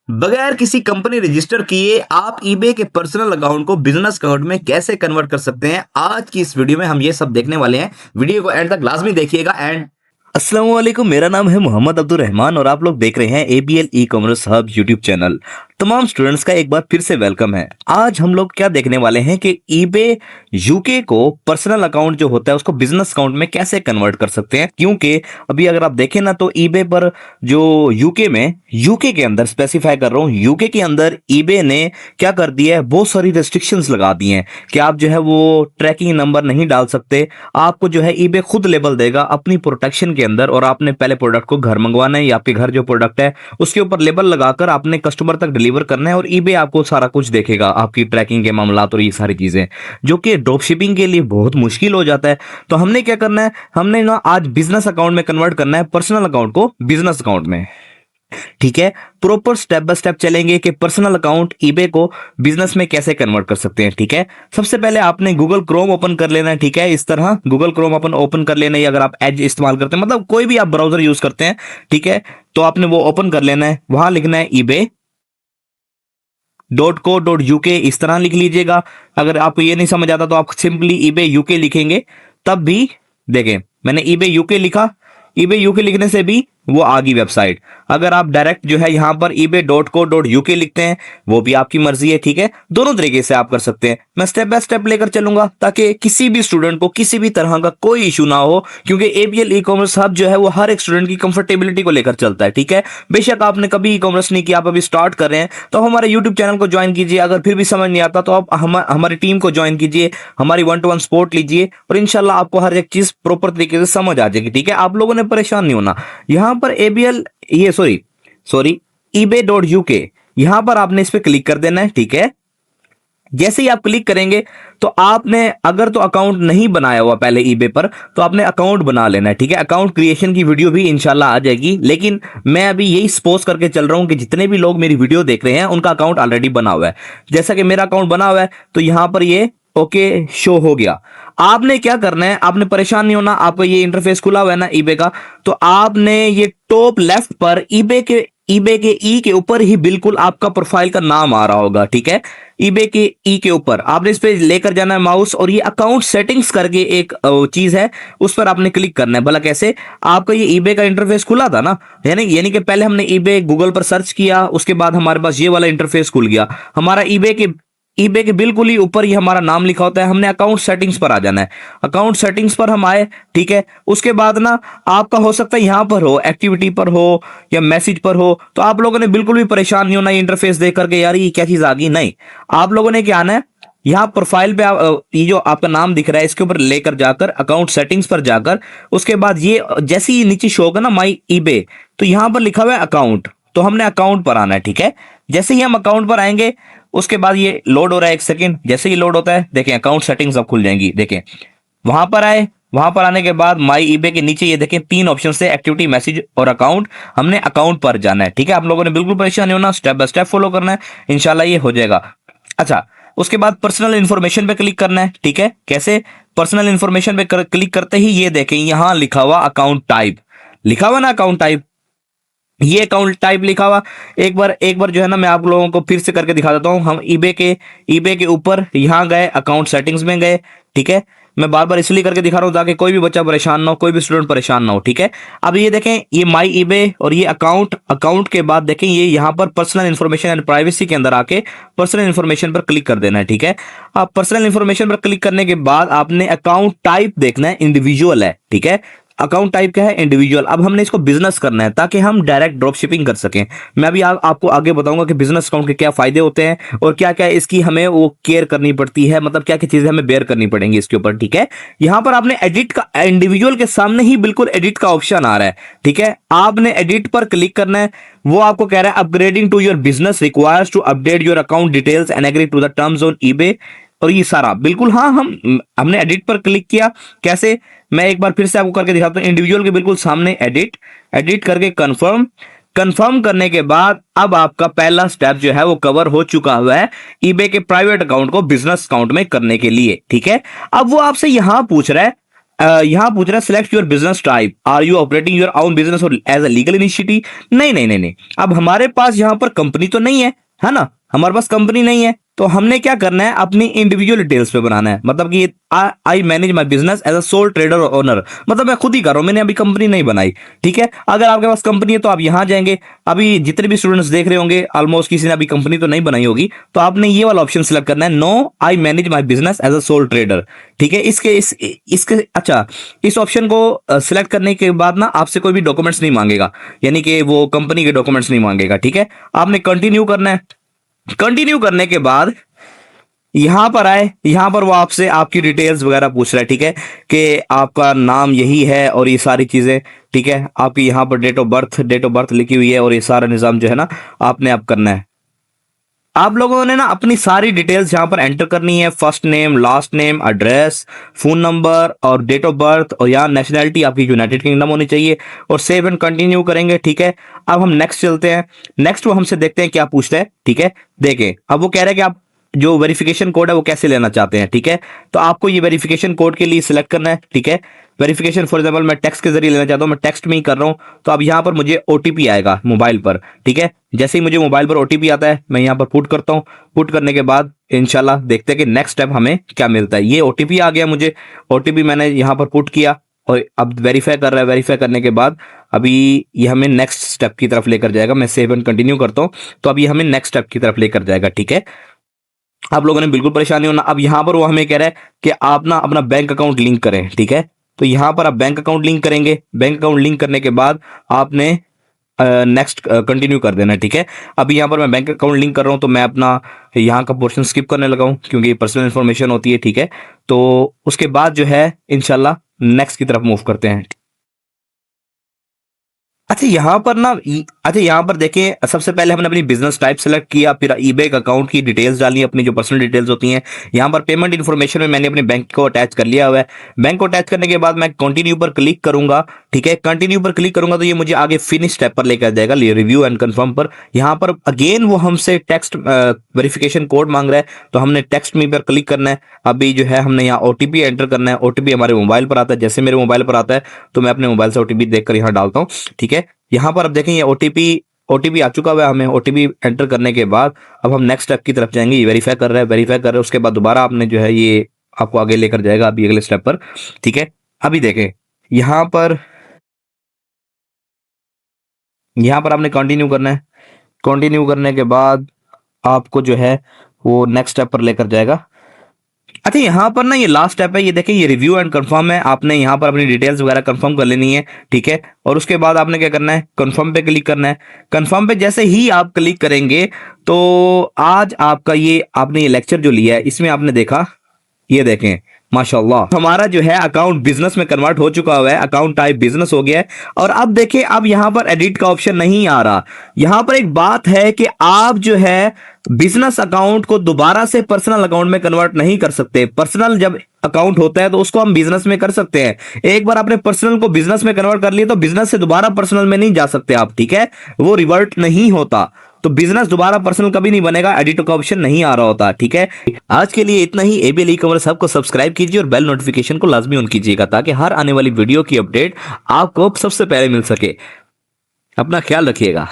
बगैर किसी company register किए आप ईबे के पर्सनल अकाउंट को बिजनेस अकाउंट में कैसे कन्वर्ट कर सकते हैं। आज की इस वीडियो में हम ये सब देखने वाले हैं। वीडियो को एंड तक लाजमी देखिएगा। एंड अस्सलाम वालेकुम, मेरा नाम है मोहम्मद अब्दुल रहमान और आप लोग देख रहे हैं ABL e commerce hub YouTube channel. तमाम स्टूडेंट्स का एक बार फिर से वेलकम है। आज हम लोग क्या देखने वाले हैं कि ईबे यूके को पर्सनल अकाउंट जो होता है उसको बिजनेस अकाउंट में कैसे कन्वर्ट कर सकते हैं। क्योंकि अभी अगर आप देखें ना तो ईबे पर जो यूके के अंदर स्पेसिफाई कर रहा हूँ, यूके के अंदर ईबे ने क्या कर दिया है, बहुत सारी रेस्ट्रिक्शंस लगा दी हैं कि आप जो है वो ट्रैकिंग नंबर नहीं डाल सकते। आपको जो है ईबे खुद लेबल देगा अपनी प्रोटेक्शन के अंदर, और आपने पहले प्रोडक्ट को घर मंगवाना है या आपके घर जो प्रोडक्ट है उसके ऊपर लेबल लगाकर आपने कस्टमर तक डिलीवर करना है और ईबे आपको सारा कुछ देखेगा, आपकी ट्रैकिंग के मामलात और ये सारी चीजें, जो कि ड्रॉप शिपिंग के लिए बहुत मुश्किल हो जाता है। तो हमने क्या करना है, हमने ना आज बिजनेस अकाउंट में कन्वर्ट करना है पर्सनल अकाउंट को बिजनेस अकाउंट में। ठीक है, प्रॉपर स्टेप बाय स्टेप चलेंगे कि पर्सनल अकाउंट ईबे को बिजनेस में कैसे कन्वर्ट कर सकते हैं। ठीक है, सबसे पहले आपने गूगल क्रोम ओपन कर लेना है। ठीक है, इस तरह गूगल क्रोम ओपन कर लेना है। अगर आप एज इस्तेमाल करते हैं, मतलब कोई भी आप ब्राउजर यूज करते हैं, ठीक है, तो आपने वो ओपन कर लेना है। वहां लिखना है ebay.co.uk, इस तरह लिख लीजिएगा। अगर आपको ये नहीं समझ आता तो आप सिंपली eBay UK लिखेंगे, तब भी देखें मैंने eBay UK लिखा। eBay UK लिखने से भी वो आ गई वेबसाइट। अगर आप डायरेक्ट जो है यहां पर ebay.co.uk लिखते हैं, वो भी आपकी मर्जी है। ठीक है, दोनों तरीके से आप कर सकते हैं। मैं स्टेप बाय स्टेप लेकर चलूंगा ताकि किसी भी स्टूडेंट को किसी भी तरह का कोई इशू ना हो, क्योंकि एबीएल ई कॉमर्स हब जो है वो हर एक स्टूडेंट की कंफर्टेबिलिटी को लेकर चलता है। ठीक है, बेशक आपने कभी ई कॉमर्स नहीं किया, आप अभी स्टार्ट कर रहे हैं, तो हमारे यूट्यूब चैनल को ज्वाइन कीजिए। अगर फिर भी समझ नहीं आता तो आप हमारी टीम को ज्वाइन कीजिए, हमारी 1-to-1 सपोर्ट लीजिए और इंशाल्लाह आपको हर एक चीज प्रॉपर तरीके से समझ आ जाएगी। ठीक है, आप लोगों ने परेशान नहीं होना। यहां पर एबीएल ये सॉरी ebay.uk, यहां पर आपने इस पे क्लिक कर देना है। ठीक है, जैसे ही आप क्लिक करेंगे तो आपने अगर तो अकाउंट नहीं बनाया हुआ पहले ईबे पर, तो आपने अकाउंट बना लेना है। ठीक है, अकाउंट क्रिएशन की वीडियो भी इंशाल्लाह आ जाएगी, लेकिन मैं अभी यही सपोज करके चल रहा हूं कि जितने भी लोग मेरी वीडियो देख रहे हैं उनका अकाउंट ऑलरेडी बना हुआ है। जैसा कि मेरा अकाउंट बना हुआ है तो यहां पर ये ओके शो हो गया। आपने क्या करना है, आपने परेशान नहीं होना। आपको ये इंटरफेस खुला हुआ है ना ईबे का, तो आपने ये टॉप लेफ्ट पर ईबे के ई के ऊपर ही बिल्कुल आपका प्रोफाइल का नाम आ रहा होगा। ठीक है, ईबे के ई के ऊपर आपने इस पे लेकर जाना है माउस, और ये अकाउंट सेटिंग्स करके एक चीज है, उस पर आपने क्लिक करना है। भला कैसे, आपका ये ईबे का इंटरफेस खुला था ना, यानी कि पहले हमने ईबे गूगल पर सर्च किया, उसके बाद हमारे पास ये वाला इंटरफेस खुल गया। हमारा ईबे के बिल्कुल ही ऊपर ही हमारा नाम लिखा होता है। हमने अकाउंट सेटिंग्स पर आ जाना है। अकाउंट सेटिंग्स पर हम आए, ठीक है, उसके बाद ना आपका हो सकता है यहां पर हो, एक्टिविटी पर हो या मैसेज पर हो, तो आप लोगों ने बिल्कुल भी परेशान नहीं होना ये इंटरफेस देख करके यार ये क्या चीज आ गई। नहीं, आप लोगों ने क्या आना है, यहाँ प्रोफाइल पे ये जो आपका नाम दिख रहा है इसके ऊपर लेकर जाकर अकाउंट सेटिंग्स पर जाकर, उसके बाद ये जैसे ही नीचे शो होगा ना माई ईबे, तो यहां पर लिखा हुआ है अकाउंट, तो हमने अकाउंट पर आना है। ठीक है, जैसे ही हम अकाउंट पर आएंगे उसके बाद ये लोड हो रहा है, एक सेकंड, जैसे ही लोड होता है देखें अकाउंट सेटिंग्स अब खुल जाएंगी। देखें वहां पर आए, वहां पर आने के बाद माई ईबे के नीचे ये देखें 3 ऑप्शन से, एक्टिविटी, मैसेज और अकाउंट। हमने अकाउंट पर जाना है। ठीक है, आप लोगों ने बिल्कुल परेशान नहीं होना, स्टेप बाय स्टेप फॉलो करना है, इंशाल्लाह ये हो जाएगा। अच्छा, उसके बाद पर्सनल इंफॉर्मेशन पे क्लिक करना है। ठीक है, कैसे, पर्सनल इंफॉर्मेशन पे क्लिक करते ही ये देखें यहां लिखा हुआ अकाउंट टाइप, लिखा हुआ ना अकाउंट टाइप, ये अकाउंट टाइप लिखा हुआ। एक बार जो है ना मैं आप लोगों को फिर से करके दिखा देता हूं। हम ईबे के ऊपर यहां गए, अकाउंट सेटिंग्स में गए। ठीक है, मैं बार बार इसलिए करके दिखा रहा हूं ताकि कोई भी बच्चा परेशान ना हो, कोई भी स्टूडेंट परेशान ना हो। ठीक है, अब ये देखें ये माई ईबे और ये अकाउंट के बाद देखें ये यहां पर पर्सनल इंफॉर्मेशन एंड प्राइवेसी के अंदर आके पर्सनल इंफॉर्मेशन पर क्लिक कर देना है। ठीक है, आप पर्सनल इंफॉर्मेशन पर क्लिक करने के बाद आपने अकाउंट टाइप देखना है, इंडिविजुअल है। ठीक है, अकाउंट टाइप क्या है, इंडिविजुअल। अब हमने इसको बिजनेस करना है ताकि हम डायरेक्ट ड्रॉप शिपिंग कर सकें। मैं भी आपको आगे बताऊंगा कि बिजनेस अकाउंट के क्या फायदे होते हैं और क्या क्या इसकी हमें वो केयर करनी पड़ती है, मतलब क्या क्या चीजें हमें बेयर करनी पड़ेंगी इसके ऊपर। ठीक है, यहां पर आपने एडिट का, इंडिविजुअल के सामने ही बिल्कुल एडिट का ऑप्शन आ रहा है। ठीक है, आपने एडिट पर क्लिक करना है। वो आपको कह रहा है upgrading to your business requires to update your account details and agree to the terms on eBay, और ये सारा बिल्कुल, हाँ, हमने एडिट पर क्लिक किया। कैसे, मैं एक बार फिर से आपको करके दिखाता हूं। इंडिविजुअल के बिल्कुल सामने एडिट करके कंफर्म करने के बाद अब आपका पहला स्टेप जो है वो कवर हो चुका हुआ है ईबे के प्राइवेट अकाउंट को बिजनेस अकाउंट में करने के लिए। ठीक है, अब वो आपसे यहां पूछ रहा है यहाँ पूछ रहा है select your business type, are you operating your own business और एज अ लीगल इनिशिएटिव। नहीं नहीं नहीं नहीं, अब हमारे पास यहाँ पर कंपनी तो नहीं है ना, हमारे पास कंपनी नहीं है, तो हमने क्या करना है, अपनी इंडिविजुअल डिटेल्स पे बनाना है। मतलब कि I manage my business as a sole trader और ओनर, मतलब मैं खुद ही कर रहा हूं, मैंने अभी कंपनी नहीं बनाई। ठीक है, अगर आपके पास कंपनी है तो आप यहां जाएंगे। अभी जितने भी स्टूडेंट्स देख रहे होंगे ऑलमोस्ट किसी ने अभी कंपनी तो नहीं बनाई होगी, तो आपने ये वाला ऑप्शन सिलेक्ट करना है, no I manage my business as a sole trader. ठीक है, इसके अच्छा, इस ऑप्शन को सिलेक्ट करने के बाद ना आपसे कोई भी डॉक्यूमेंट्स नहीं मांगेगा, यानी कि वो कंपनी के डॉक्यूमेंट्स नहीं मांगेगा। ठीक है, आपने कंटिन्यू करना है। कंटिन्यू करने के बाद यहां पर आए, यहां पर वो आपसे आपकी डिटेल्स वगैरह पूछ रहा है। ठीक है, कि आपका नाम यही है और ये सारी चीजें। ठीक है, आपकी यहां पर डेट ऑफ बर्थ लिखी हुई है और ये सारा निजाम जो है ना आपने अब करना है। आप लोगों ने ना अपनी सारी डिटेल्स यहां पर एंटर करनी है, first name, last name, address, phone number और डेट ऑफ बर्थ, और यहाँ नेशनैलिटी आपकी यूनाइटेड किंगडम होनी चाहिए, और सेव एंड कंटिन्यू करेंगे। ठीक है, अब हम नेक्स्ट चलते हैं। नेक्स्ट वो हमसे देखते हैं क्या पूछता है। ठीक है, देखें अब वो कह रहा है कि आप जो वेरिफिकेशन कोड है वो कैसे लेना चाहते हैं। ठीक है, तो आपको ये वेरिफिकेशन कोड के लिए सिलेक्ट करना है। ठीक है, वेरिफिकेशन फॉर एग्जांपल मैं टेक्स्ट के जरिए लेना चाहता हूं, मैं टेक्स्ट में ही कर रहा हूं, तो अब यहां पर मुझे ओटीपी आएगा मोबाइल पर। ठीक है, जैसे ही मुझे मोबाइल पर ओटीपी आता है मैं यहां पर पुट करता हूं। पुट करने के बाद इंशाल्लाह देखते हैं कि नेक्स्ट स्टेप हमें क्या मिलता है। ये ओटीपी आ गया मुझे, ओटीपी मैंने यहां पर पुट किया और अब वेरीफाई कर रहा है। वेरीफाई करने के बाद अभी ये हमें नेक्स्ट स्टेप की तरफ लेकर जाएगा। मैं सेव एंड कंटिन्यू करता हूं, तो अभी हमें नेक्स्ट स्टेप की तरफ लेकर जाएगा। ठीक है, आप लोगों ने बिल्कुल परेशान नहीं होना। अब यहां पर वो हमें कह रहा है कि आप ना अपना बैंक अकाउंट लिंक करें। ठीक है, तो यहां पर आप बैंक अकाउंट लिंक करेंगे। बैंक अकाउंट लिंक करने के बाद आपने नेक्स्ट कंटिन्यू कर देना है। ठीक है, अभी यहां पर मैं बैंक अकाउंट लिंक कर रहा हूं, तो मैं अपना यहां का पोर्शन स्किप करने लगा हूं क्योंकि पर्सनल इंफॉर्मेशन होती है। ठीक है, तो उसके बाद जो है इंशाल्लाह नेक्स्ट की तरफ मूव करते हैं। अच्छा यहाँ पर ना अच्छा यहाँ पर देखें, सबसे पहले हमने अपनी बिजनेस टाइप सेलेक्ट किया, फिर ईबे अकाउंट की डिटेल्स डाली, अपनी जो पर्सनल डिटेल्स होती हैं। यहाँ पर पेमेंट इन्फॉर्मेशन में मैंने अपने बैंक को अटैच कर लिया हुआ है। बैंक को अटैच करने के बाद मैं कंटिन्यू पर क्लिक करूंगा। ठीक है, कंटिन्यू पर क्लिक करूंगा तो ये मुझे आगे फिनिश स्टेप पर लेकर जाएगा, रिव्यू एंड कंफर्म पर। यहाँ पर अगेन वो हमसे टेक्स्ट वेरिफिकेशन कोड मांग रहा है, तो हमने टेक्स्ट मी पर क्लिक करना है। अभी जो है हमने यहाँ ओटीपी एंटर करना है। ओटीपी हमारे मोबाइल पर आता है, जैसे मेरे मोबाइल पर आता है तो मैं अपने मोबाइल से ओटीपी देखकर यहाँ डालता हूँ। ठीक है, यहाँ पर अब देखें ये ओटीपी आ चुका हुआ है। हमें ओटीपी एंटर करने के बाद अब हम नेक्स्ट स्टेप की तरफ जाएंगे। ये वेरीफाई कर रहा है, वेरीफाई कर रहा है, उसके बाद दोबारा आपने जो है ये आपको आगे लेकर जाएगा अभी अगले स्टेप पर। ठीक है, अभी देखें यहाँ पर आपने कंटिन्यू करना है। कंटिन्यू करने के बाद आपको जो है वो नेक्स्ट स्टेप पर लेकर जाएगा। अच्छा यहाँ पर ना ये लास्ट स्टेप है, ये देखें ये रिव्यू एंड कंफर्म है। आपने यहाँ पर अपनी डिटेल्स वगैरह कंफर्म कर लेनी है। ठीक है, और उसके बाद आपने क्या करना है, कंफर्म पे क्लिक करना है। कंफर्म पे जैसे ही आप क्लिक करेंगे तो आज आपका ये आपने ये लेक्चर जो लिया है इसमें आपने देखा, ये देखें माशाल्लाह हमारा जो है अकाउंट बिजनेस में कन्वर्ट हो चुका हुआ है, अकाउंट टाइप बिजनेस हो गया है। और अब देखें, अब यहां पर एडिट का ऑप्शन नहीं आ रहा। यहां पर एक बात है कि आप जो है बिजनेस अकाउंट को दोबारा से पर्सनल अकाउंट में कन्वर्ट नहीं कर सकते। पर्सनल जब अकाउंट होता है तो उसको हम बिजनेस में कर सकते हैं। एक बार आपने पर्सनल को बिजनेस में कन्वर्ट कर लिया तो बिजनेस से दोबारा पर्सनल में नहीं जा सकते आप। ठीक है, वो रिवर्ट नहीं होता, तो बिजनेस दोबारा पर्सनल कभी नहीं बनेगा, एडिट का ऑप्शन नहीं आ रहा होता। ठीक है, आज के लिए इतना ही। एबीएल ई कॉमर्स हब को सब्सक्राइब कीजिए और बेल नोटिफिकेशन को लाजमी ऑन कीजिएगा ताकि हर आने वाली वीडियो की अपडेट आपको सबसे पहले मिल सके। अपना ख्याल रखिएगा।